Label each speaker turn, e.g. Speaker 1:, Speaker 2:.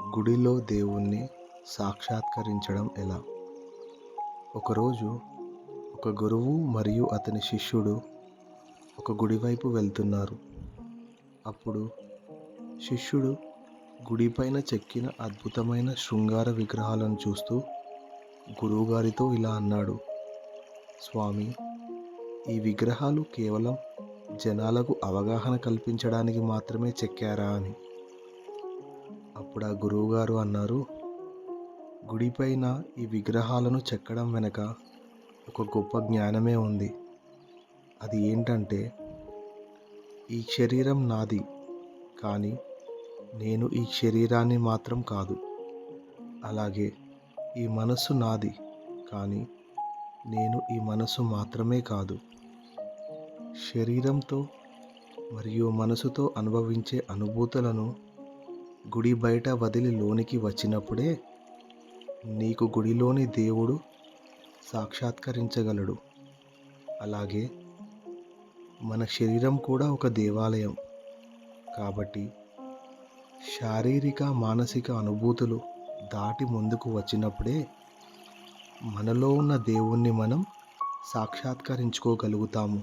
Speaker 1: గుడిలో దేవుణ్ణి సాక్షాత్కరించడం ఎలా? ఒకరోజు ఒక గురువు మరియు అతని శిష్యుడు ఒక గుడి వైపు వెళ్తున్నారు. అప్పుడు శిష్యుడు గుడిపైన చెక్కిన అద్భుతమైన శృంగార విగ్రహాలను చూస్తూ గురువుగారితో ఇలా అన్నాడు: స్వామి, ఈ విగ్రహాలు కేవలం జనాలకు అవగాహన కల్పించడానికి మాత్రమే చెక్కారా అని. అప్పుడు ఆ గురువుగారు అన్నారు: గుడిపైన ఈ విగ్రహాలను చెక్కడం వెనక ఒక గొప్ప జ్ఞానమే ఉంది. అది ఏంటంటే, ఈ శరీరం నాది, కానీ నేను ఈ శరీరాన్ని మాత్రం కాదు. అలాగే ఈ మనసు నాది, కానీ నేను ఈ మనసు మాత్రమే కాదు. శరీరంతో మరియు మనసుతో అనుభవించే అనుభూతులను గుడి బయట వదిలి లోనికి వచ్చినప్పుడే నీకు గుడిలోని దేవుడు సాక్షాత్కరించగలడు. అలాగే మన శరీరం కూడా ఒక దేవాలయం. కాబట్టి శారీరక మానసిక అనుభూతులు దాటి ముందుకు వచ్చినప్పుడే మనలో ఉన్న దేవుణ్ణి మనం సాక్షాత్కరించుకోగలుగుతాము.